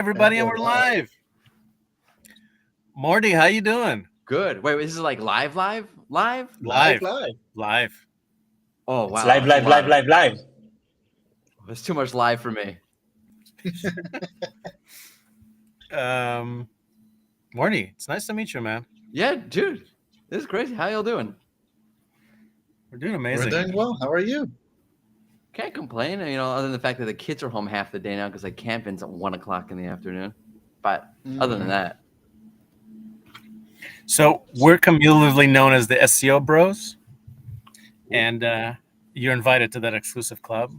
Everybody, and we're live. Mordy, how you doing? Good. Wait, this is like live? Live. Oh, It's wow. live. It's too much live for me. Mordy, it's nice to meet you, man. Yeah, dude. This is crazy. How y'all doing? We're doing amazing. We're doing well. How are you? Can't complain. Other than the fact that the kids are home half the day now because camping's at 1 o'clock in the afternoon. But other than that. So we're cumulatively known as the SEO Bros, and you're invited to that exclusive club.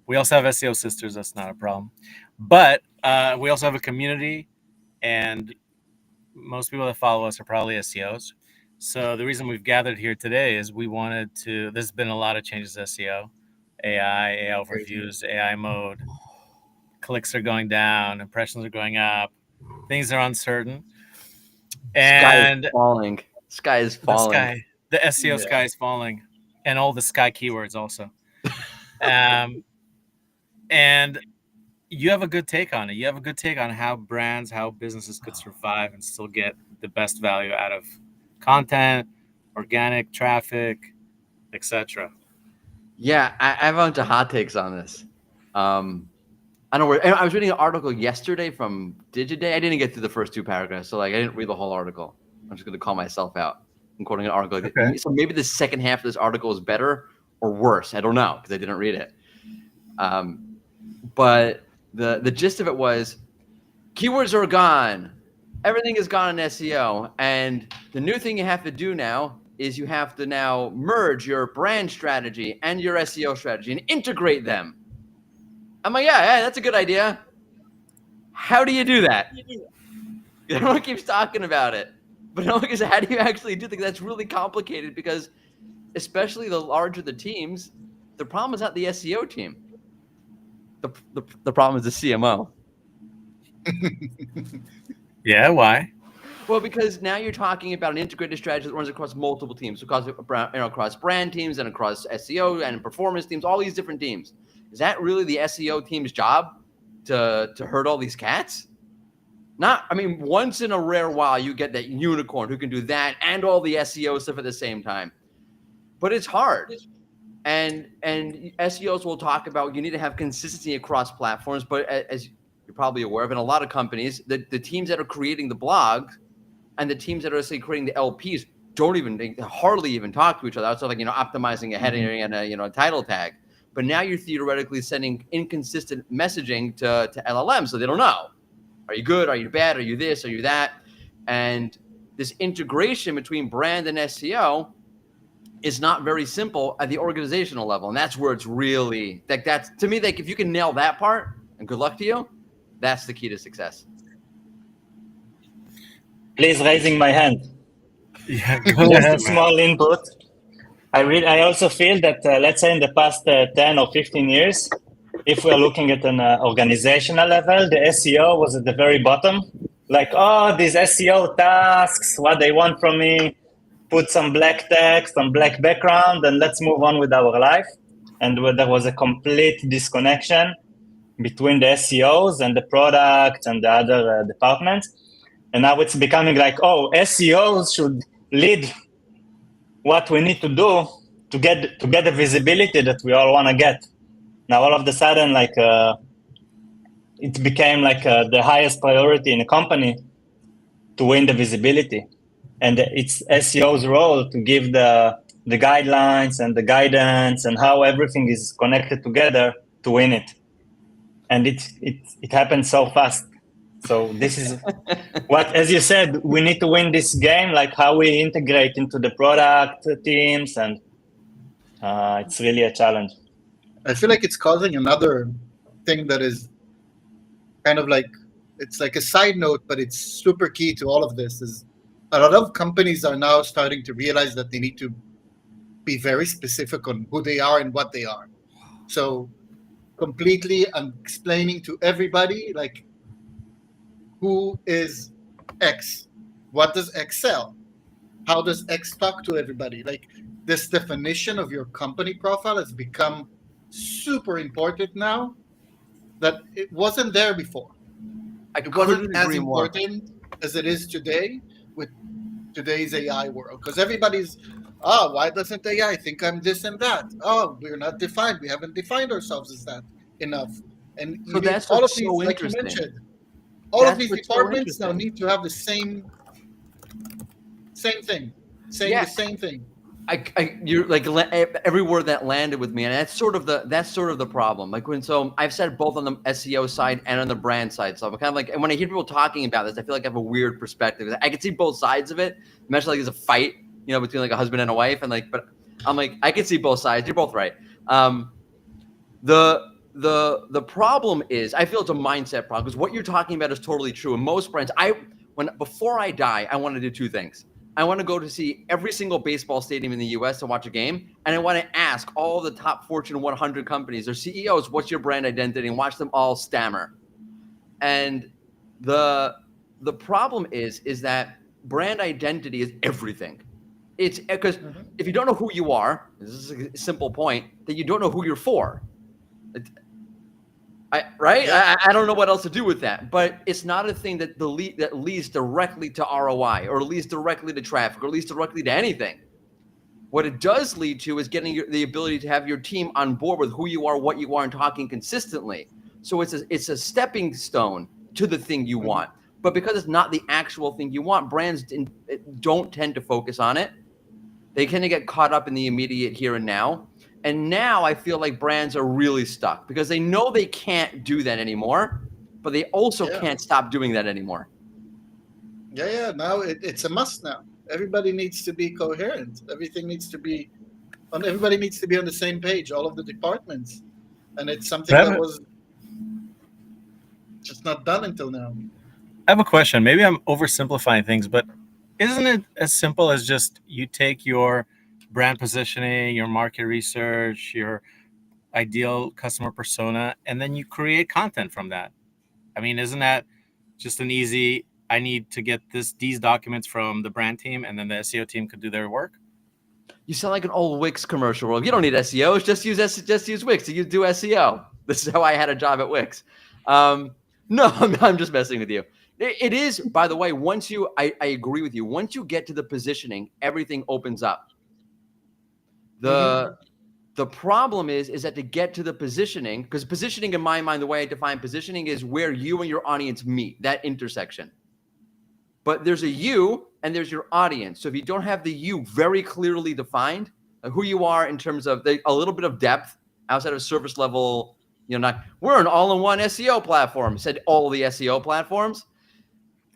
We also have SEO sisters. That's not a problem. But we also have a community, and most people that follow us are probably SEOs. So the reason we've gathered here today is we wanted to. There's been a lot of changes to SEO, AI overviews, AI mode. Clicks are going down, impressions are going up, things are uncertain, and Sky is falling. The SEO sky is falling, and all the sky keywords also. And you have a good take on it. You have a good take on how brands, how businesses could survive and still get the best value out of content, organic traffic, etc. Yeah, I have a bunch of hot takes on this. I don't know. I was reading an article yesterday from Digiday. I didn't get through the first two paragraphs, so I didn't read the whole article. I'm just going to call myself out. I'm quoting an article. Okay. So maybe the second half of this article is better or worse. I don't know because I didn't read it. But the gist of it was keywords are gone. Everything is gone in SEO. And the new thing you have to do now is you have to now merge your brand strategy and your SEO strategy and integrate them. I'm like, yeah, that's a good idea. How do you do that? Everyone keeps talking about it. But how do you actually do that? That's really complicated because especially the larger the teams, the problem is not the SEO team. The problem is the CMO. Yeah, why? Well, because now you're talking about an integrated strategy that runs across multiple teams, across brand teams and across SEO and performance teams, all these different teams. Is that really the SEO team's job to herd all these cats? Once in a rare while you get that unicorn who can do that and all the SEO stuff at the same time. But it's hard. And SEOs will talk about you need to have consistency across platforms. But as you're probably aware of, in a lot of companies, the teams that are creating the blog and the teams that are creating the LPs hardly even talk to each other. Outside optimizing a heading and a title tag. But now you're theoretically sending inconsistent messaging to LLM, so they don't know. Are you good? Are you bad? Are you this? Are you that? And this integration between brand and SEO is not very simple at the organizational level. And that's where it's really, that's to me, if you can nail that part, and good luck to you, that's the key to success. Please raising my hand. Yeah, just a small input. I also feel that, let's say in the past 10 or 15 years, if we're looking at an organizational level, the SEO was at the very bottom. Like, these SEO tasks, what they want from me, put some black text, some black background, and let's move on with our life. And there was a complete disconnection between the SEOs and the product and the other departments. And now it's becoming like, SEOs should lead what we need to do to get the visibility that we all want to get. Now, all of a sudden, it became the highest priority in a company to win the visibility. And it's SEO's role to give the guidelines and the guidance and how everything is connected together to win it. And it happens so fast. So this is what, as you said, we need to win this game, like how we integrate into the product teams, and it's really a challenge. I feel like it's causing another thing that is kind of it's like a side note, but it's super key to all of this, is a lot of companies are now starting to realize that they need to be very specific on who they are and what they are. So completely explaining to everybody, who is X? What does X sell? How does X talk to everybody? This definition of your company profile has become super important now that it wasn't there before. It wasn't couldn't as agree more. important as it is today with today's AI world. Because everybody's, oh, why doesn't AI think I'm this and that? Oh, we're not defined. We haven't defined ourselves as that enough. And So you need that's all of what's these, so like you interesting. mentioned, all of That's these what's so departments now interesting. need to have the same thing, saying Yeah. the same thing. You're like every word that landed with me, and that's sort of the problem. Like so I've said both on the SEO side and on the brand side. So I'm kind of like, and when I hear people talking about this, I feel like I have a weird perspective. I can see both sides of it. Imagine like there's a fight, between like a husband and a wife, and like, but I'm like, I can see both sides. You're both right. The problem is, I feel it's a mindset problem because what you're talking about is totally true. And most brands, before I die, I want to do two things. I want to go to see every single baseball stadium in the US to watch a game. And I want to ask all the top Fortune 100 companies, their CEOs, what's your brand identity, and watch them all stammer. And the problem is that brand identity is everything. It's because if you don't know who you are, this is a simple point, then you don't know who you're for. Yeah. I don't know what else to do with that, but it's not a thing that that leads directly to ROI or leads directly to traffic or leads directly to anything. What it does lead to is getting the ability to have your team on board with who you are, what you are, and talking consistently. So it's a stepping stone to the thing you want. But because it's not the actual thing you want, brands don't tend to focus on it. They tend to get caught up in the immediate here and now. And now I feel like brands are really stuck because they know they can't do that anymore, but they also can't stop doing that anymore. Yeah. Now it's a must now. Everybody needs to be coherent. Everybody needs to be on the same page, all of the departments. And it's something that was just not done until now. I have a question. Maybe I'm oversimplifying things, but isn't it as simple as just you take your brand positioning, your market research, your ideal customer persona, and then you create content from that? I mean, isn't that just an easy, I need to get these documents from the brand team, and then the SEO team could do their work? You sound like an old Wix commercial. Well, you don't need SEO. Just use Wix. You do SEO. This is how I had a job at Wix. No, I'm just messing with you. It is, by the way, I agree with you. Once you get to the positioning, everything opens up. The problem is that to get to the positioning, because positioning in my mind, the way I define positioning is where you and your audience meet, that intersection. But there's a you and there's your audience. So if you don't have the you very clearly defined, who you are in terms of a little bit of depth outside of service level, we're an all-in-one SEO platform, said all the SEO platforms.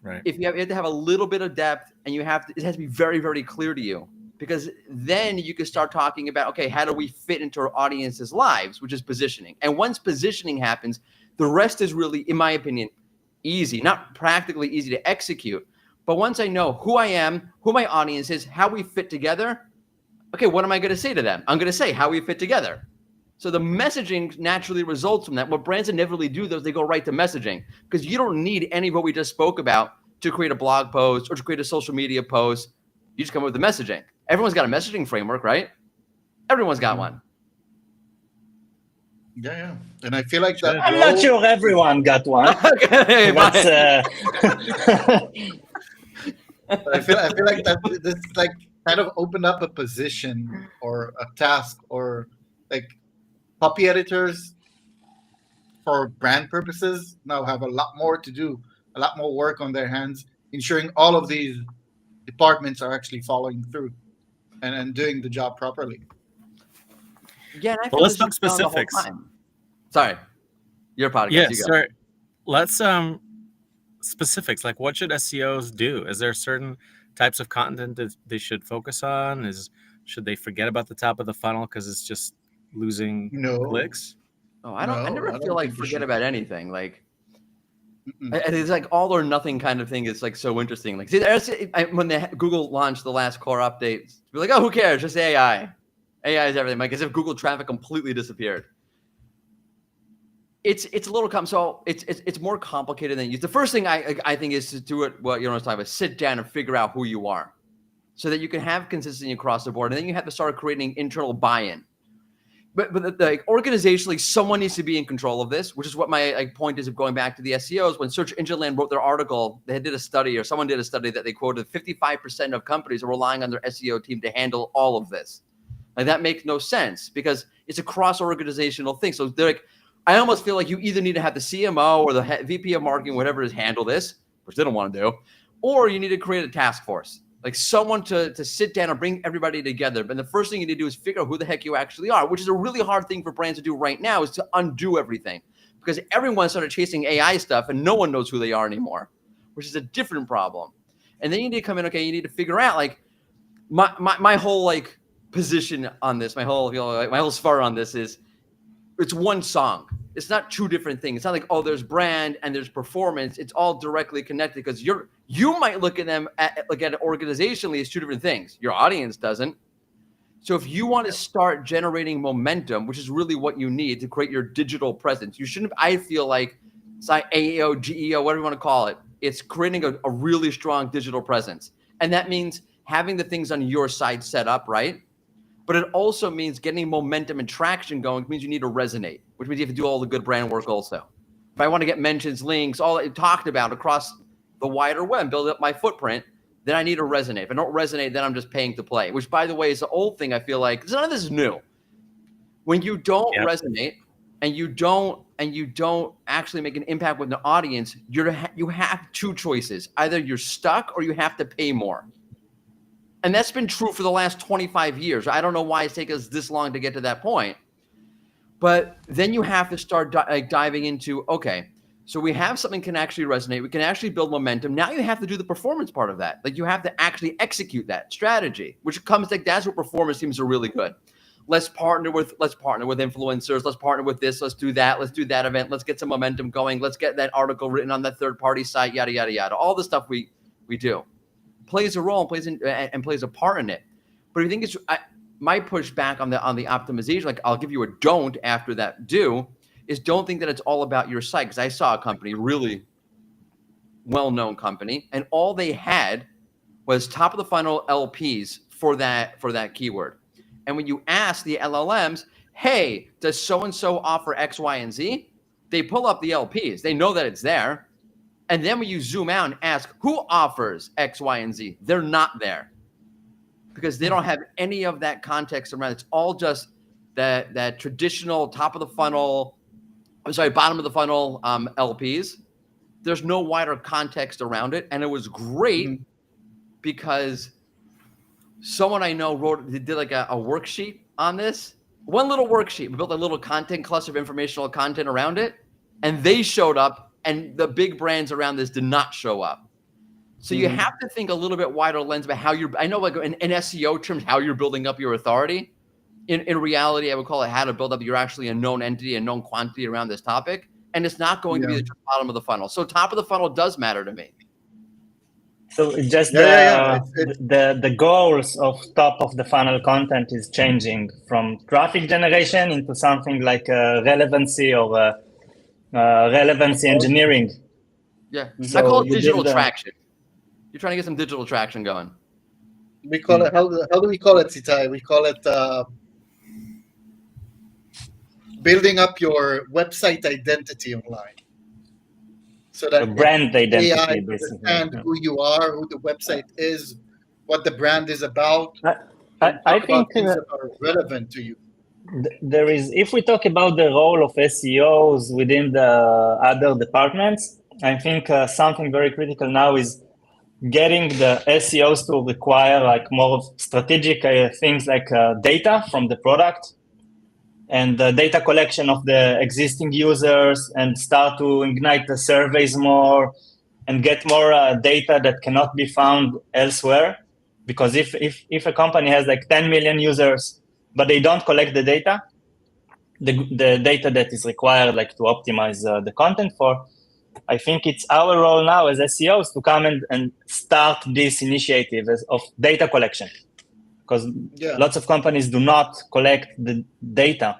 Right. If you have to have a little bit of depth and it has to be very, very clear to you, because then you can start talking about, okay, how do we fit into our audience's lives, which is positioning. And once positioning happens, the rest is really, in my opinion, easy, not practically easy to execute. But once I know who I am, who my audience is, how we fit together, okay, what am I going to say to them? I'm going to say how we fit together. So the messaging naturally results from that. What brands inevitably do, though, is they go right to messaging, because you don't need any of what we just spoke about to create a blog post or to create a social media post. You just come up with the messaging. Everyone's got a messaging framework, right? Everyone's got one. Yeah. And I feel like that. I'm not sure everyone got one. Okay, but, I feel like that this like kind of opened up a position or a task, or like copy editors for brand purposes now have a lot more to do, a lot more work on their hands, ensuring all of these departments are actually following through and doing the job properly. Yeah, and I feel Well, let's this talk is done the whole specifics. time. Sorry, your podcast. Yeah, you go. sir. Let's specifics. Like, what should SEOs do? Is there certain types of content that they should focus on? Should they forget about the top of the funnel because it's just losing clicks? Oh, I never feel like forget about anything. Like, Mm-mm. it's like all or nothing kind of thing. It's like so interesting. Like, see, when Google launched the last core update, we're like, oh, who cares? Just AI. AI is everything. Like, as if Google traffic completely disappeared. It's a little so it's more complicated than you. The first thing I think is to do it. Well, what I'm talking about. Sit down and figure out who you are, so that you can have consistency across the board, and then you have to start creating internal buy-in. like organizationally, someone needs to be in control of this, which is what my point is of going back to the SEOs. When Search Engine Land wrote their article, they did a study, or someone did a study that they quoted 55% of companies are relying on their SEO team to handle all of this. Like that makes no sense because it's a cross-organizational thing. So they're like, I almost feel like you either need to have the CMO or the VP of marketing, whatever it is, handle this, which they don't want to do, or you need to create a task force. Like someone to sit down and bring everybody together. But the first thing you need to do is figure out who the heck you actually are, which is a really hard thing for brands to do right now, is to undo everything. Because everyone started chasing AI stuff and no one knows who they are anymore, which is a different problem. And then you need to come in, okay, you need to figure out like my whole like position on this, my whole spar on this is it's one song. It's not two different things. It's not like, oh, there's brand and there's performance. It's all directly connected because you might look at them at it organizationally as two different things. Your audience doesn't. So if you want to start generating momentum, which is really what you need to create your digital presence, you shouldn't, I feel like it's like AEO, GEO, whatever you want to call it. It's creating a really strong digital presence. And that means having the things on your side set up, right? But it also means getting momentum and traction going. It means you need to resonate, which means you have to do all the good brand work also. If I want to get mentions, links, all it talked about across the wider web, build up my footprint, then I need to resonate. If I don't resonate, then I'm just paying to play, which, by the way, is the old thing I feel like. None of this is new. When you don't resonate and you don't actually make an impact with the audience, you have two choices. Either you're stuck or you have to pay more. And that's been true for the last 25 years. I don't know why it's taken us this long to get to that point. But then you have to start diving into, okay, so we have something can actually resonate. We can actually build momentum. Now you have to do the performance part of that. Like you have to actually execute that strategy, which comes like that's where performance teams are really good. Let's partner with influencers. Let's partner with this. Let's do that. Let's do that event. Let's get some momentum going. Let's get that article written on that third-party site, yada, yada, yada. All the stuff we do plays a role and plays a part in it. But if you think it's my pushback on the optimization, like I'll give you a don't after that do, is don't think that it's all about your site. Because I saw a company, really well-known company, and all they had was top of the funnel LPs for that keyword. And when you ask the LLMs, hey, does so-and-so offer X, Y, and Z? They pull up the LPs. They know that it's there. And then when you zoom out and ask who offers X, Y, and Z, they're not there because they don't have any of that context around. It's all just that traditional bottom of the funnel LPs. There's no wider context around it. And it was great because someone I know did like a worksheet on this. One little worksheet. We built a little content cluster of informational content around it. And they showed up. And the big brands around this did not show up. So you have to think a little bit wider lens about how I know like in SEO terms, how you're building up your authority. In reality, I would call it how to build up. You're actually a known entity, a known quantity around this topic. And it's not going to be the bottom of the funnel. So top of the funnel does matter to me. So just the goals of top of the funnel content is changing from traffic generation into something like relevancy or relevancy engineering. Yeah, so I call it digital traction. You're trying to get some digital traction going. We call it, how do we call it, Sitai? We call it building up your website identity online. So that the brand identity, AI understand who you are, who the website is, what the brand is about. I think things that are relevant to you. There is, if we talk about the role of SEOs within the other departments, I think something very critical now is getting the SEOs to require like more strategic things like data from the product and the data collection of the existing users and start to ignite the surveys more and get more data that cannot be found elsewhere. Because if a company has like 10 million users, but they don't collect the data, the data that is required like to optimize the content for, I think it's our role now as SEOs to come and start this initiative of data collection. Because lots of companies do not collect the data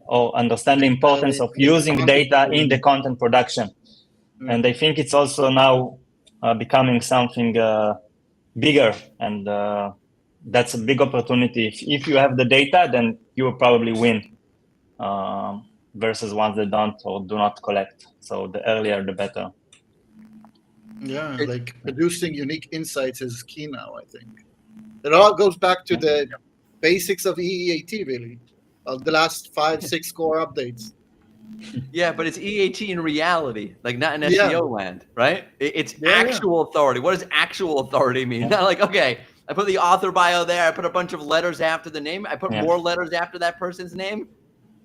or understand the importance of using data in the content production. And I think it's also now becoming something bigger, and that's a big opportunity. If you have the data, then you will probably win versus ones that don't or do not collect. So the earlier, the better. Yeah, like producing unique insights is key now, I think. It all goes back to the basics of EEAT, really. The last 5-6 core updates. Yeah, but it's EAT in reality, like not in Yeah. SEO land, right? It's Yeah, yeah. actual authority. What does actual authority mean? Not like, okay, I put the author bio there, I put a bunch of letters after the name, I put more letters after that person's name,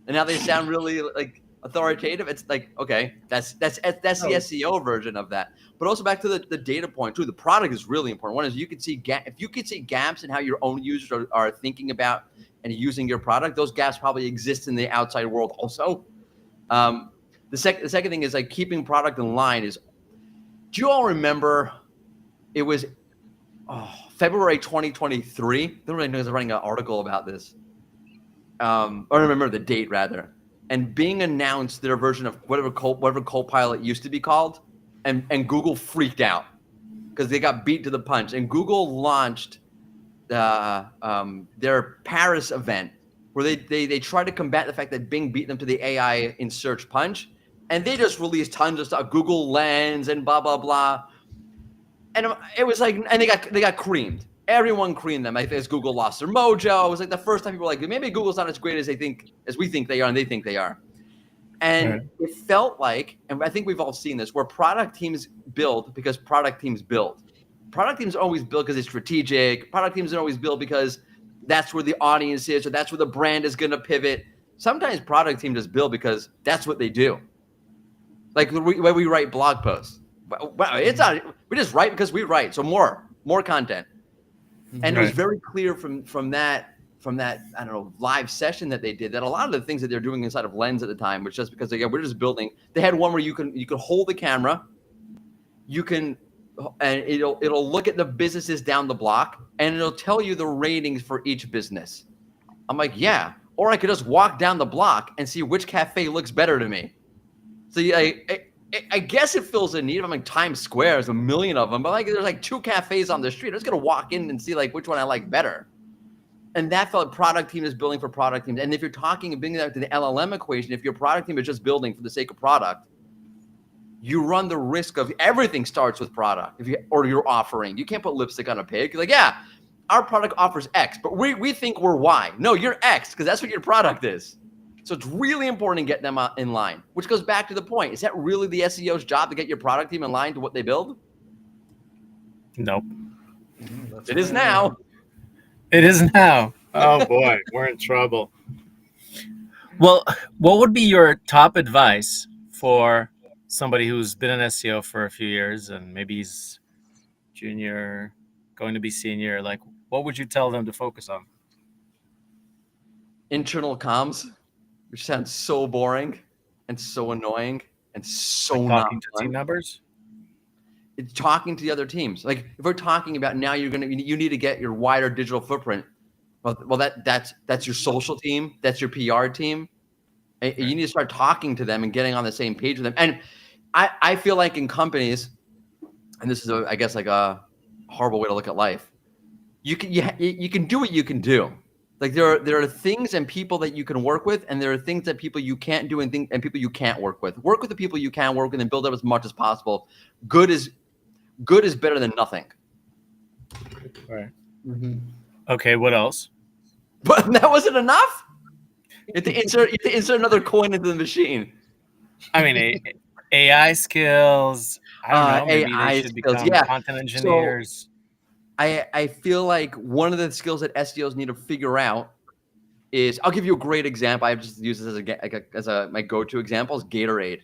and now they sound really like authoritative. It's like, okay, that's the SEO version of that. But also back to the data point too. The product is really important. One is if you could see gaps in how your own users are thinking about and using your product, those gaps probably exist in the outside world also. The second thing is like keeping product in line is, do you all remember it was February 2023? I don't really know, I was writing an article about this. Or remember the date rather. And Bing announced their version of whatever Copilot used to be called, and Google freaked out because they got beat to the punch. And Google launched their Paris event where they tried to combat the fact that Bing beat them to the AI in search punch, and they just released tons of stuff, Google Lens and blah blah blah, and it was like, and they got creamed. Everyone creamed them. I think Google lost their mojo. It was like the first time people were like, maybe Google's not as great as we think they are, and they think they are. And it felt like, and I think we've all seen this, where product teams build because product teams build. Product teams always build because it's strategic. Product teams don't always build because that's where the audience is or that's where the brand is going to pivot. Sometimes product teams just build because that's what they do. Like when we write blog posts. It's not, we just write because we write. So more content. And it was very clear from that, I don't know, live session that they did, that a lot of the things that they're doing inside of Lens at the time was just because we're just building. They had one where you can hold the camera, and it'll look at the businesses down the block and it'll tell you the ratings for each business. I'm like, yeah. Or I could just walk down the block and see which cafe looks better to me. So I guess it fills a need. I'm like, Times Square, there's a million of them, but like there's like 2 cafes on the street. I'm just gonna walk in and see like which one I like better. And that felt product team is building for product teams. And if you're bringing that to the LLM equation, if your product team is just building for the sake of product, you run the risk of everything starts with product or your offering. You can't put lipstick on a pig. You're like, yeah, our product offers X, but we think we're Y. No, you're X because that's what your product is. So it's really important to get them in line, which goes back to the point. Is that really the SEO's job to get your product team in line to what they build? Nope. It is now. It is now. Oh boy, we're in trouble. Well, what would be your top advice for somebody who's been in SEO for a few years and maybe he's junior, going to be senior? Like, what would you tell them to focus on? Internal comms, which sounds so boring and so annoying and so like not talking to fun. team members. It's talking to the other teams. Like if we're talking about now, you need to get your wider digital footprint. Well, that's your social team. That's your PR team. And you need to start talking to them and getting on the same page with them. And I feel like in companies, and this is I guess like a horrible way to look at life. You can do what you can do. Like there are things and people that you can work with, and there are things that people you can't do and people you can't work with. Work with the people you can work with and build up as much as possible. Good is better than nothing. Right. Mm-hmm. Okay, what else? But that wasn't enough? You have to insert another coin into the machine. I mean, AI skills. I don't know. Maybe AI they should skills, become content engineers. So I feel like one of the skills that SEOs need to figure out is, I'll give you a great example. I've just used this as my go-to example is Gatorade.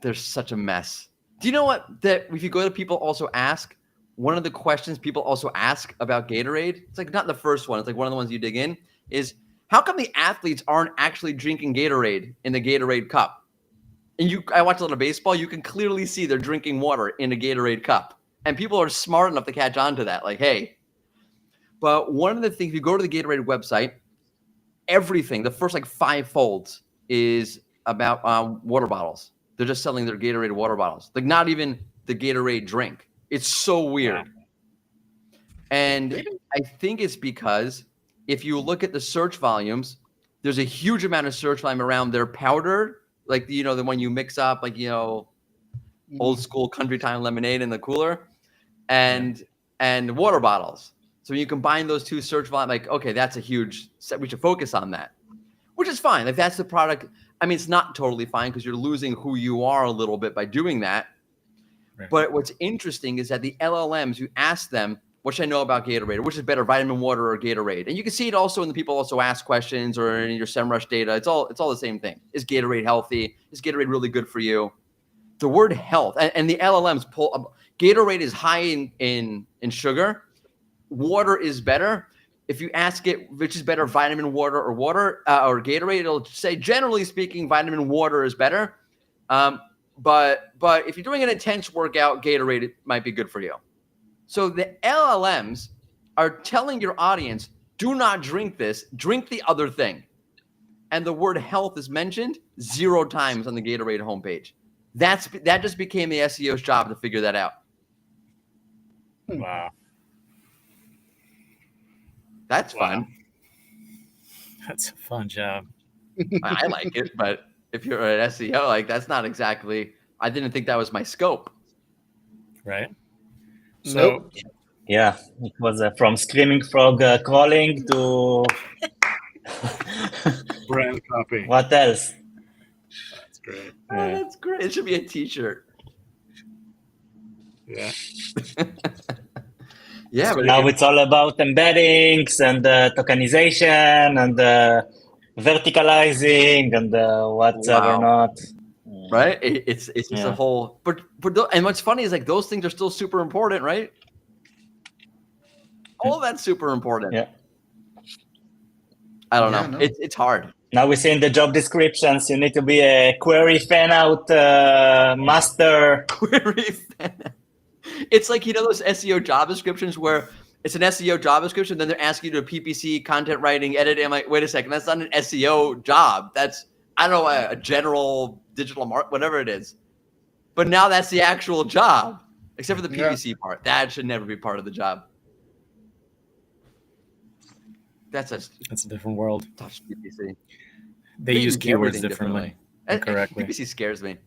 They're such a mess. Do you know what? That if you go to people also ask, one of the questions people also ask about Gatorade, it's like not the first one, it's like one of the ones you dig in, is how come the athletes aren't actually drinking Gatorade in the Gatorade cup? And I watch a lot of baseball, you can clearly see they're drinking water in a Gatorade cup. And people are smart enough to catch on to that, like, hey. But one of the things, if you go to the Gatorade website, everything, the first like 5 folds is about water bottles. They're just selling their Gatorade water bottles. Like not even the Gatorade drink. It's so weird. And I think it's because if you look at the search volumes there's a huge amount of search volume around their powder, like, the one you mix up, like, old school country time lemonade in the cooler, and water bottles. So when you combine those two search volume, like, okay, that's a huge set. We should focus on that, which is fine. If that's the product, I mean, it's not totally fine because you're losing who you are a little bit by doing that. Right. But what's interesting is that the LLMs, you ask them, what should I know about Gatorade? Which is better, vitamin water or Gatorade? And you can see it also when the people also ask questions or in your SEMrush data. It's all the same thing. Is Gatorade healthy? Is Gatorade really good for you? The word health, and the LLMs pull up. Gatorade is high in sugar. Water is better. If you ask it which is better, vitamin water or Gatorade, it'll say, generally speaking, vitamin water is better. But if you're doing an intense workout, Gatorade it might be good for you. So the LLMs are telling your audience, do not drink this, drink the other thing. And the word health is mentioned 0 times on the Gatorade homepage. That just became the SEO's job to figure that out. Wow. That's fun. That's a fun job. I like it, but if you're an SEO, like, that's not exactly, I didn't think that was my scope. Right. So, Nope. Yeah, it was from Screaming Frog crawling to brand copy. what else? That's great. Oh, that's great. It should be a t-shirt. Yeah. Yeah, but Now it's all about embeddings and tokenization and verticalizing and whatsoever not. Right? It's just a whole. But and what's funny is, like, those things are still super important, right? All that's super important. Yeah. I don't know. No. It's hard. Now we see in the job descriptions you need to be a query fan out master. Query fan. It's like, those SEO job descriptions where it's an SEO job description, then they're asking you to do PPC, content writing, editing. I'm like, wait a second, that's not an SEO job. That's, I don't know, a general digital market, whatever it is. But now that's the actual job, except for the PPC part. That should never be part of the job. That's a different world. Touch PPC. They use keywords differently. Correctly. PPC scares me.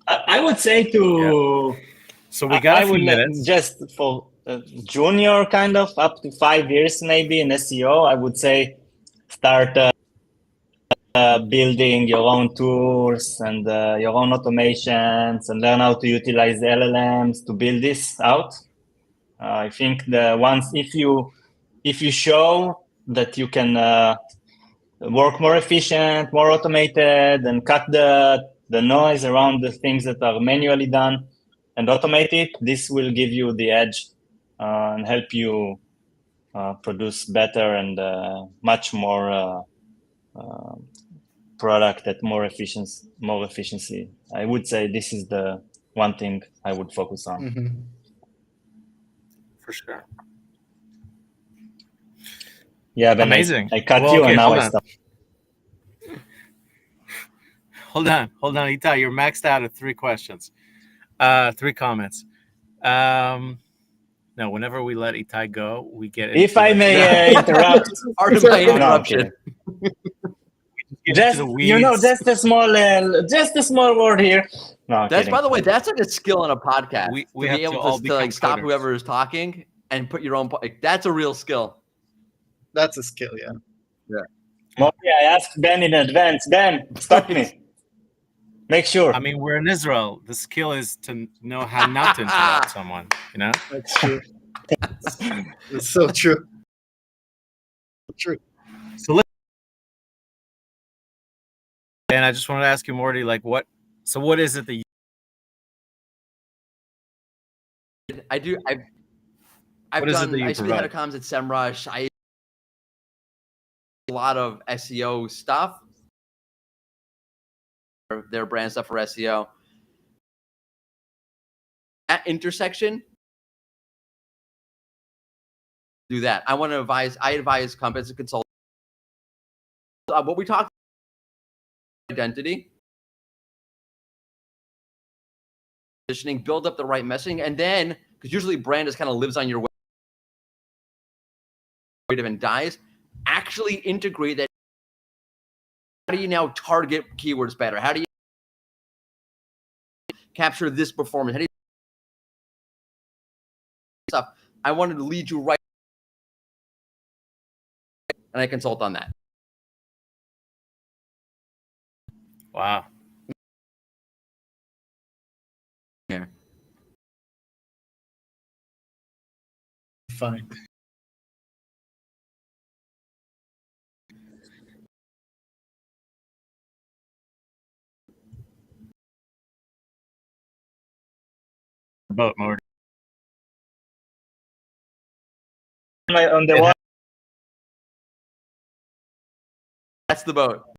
I would say to. So we got a few minutes. Just for junior, kind of up to 5 years maybe in SEO, I would say start building your own tools and your own automations and learn how to utilize the LLMs to build this out. I think if you show that you can work more efficient, more automated, and cut the noise around the things that are manually done and automate it, this will give you the edge and help you produce better and much more product at more efficiency. I would say this is the one thing I would focus on. Mm-hmm. For sure. Yeah, but amazing. I cut you and now I stop. Hold on, Itai. You're maxed out at 3 questions, 3 comments. No, whenever we let Itai go, we get. If I may interrupt, part of my interruption. Just a small word here. No, that's kidding. By the way, that's like a skill in a podcast. We to have be able to like stop whoever is talking and put your own. Like, that's a real skill. That's a skill, yeah. Mordy, I asked Ben in advance. Ben, stop me. Make sure. I mean, we're in Israel. The skill is to know how not to interrupt someone. That's true. It's so true. True. So and I just wanted to ask you, Mordy, like what is it that you I do? I've done. I used to be head of comms at SEMrush. I a lot of SEO stuff. Their brand stuff for SEO. At intersection, do that. I advise companies and consultants. What we talked about, identity, positioning, build up the right messaging, and then, because usually brand just kind of lives on your way and dies, actually integrate that? How do you now target keywords better? How do you capture this performance? How do you stuff? I wanted to lead you right, and I consult on that. Wow. Yeah. Fine. About Mordy. On the Yeah. one, That's the boat.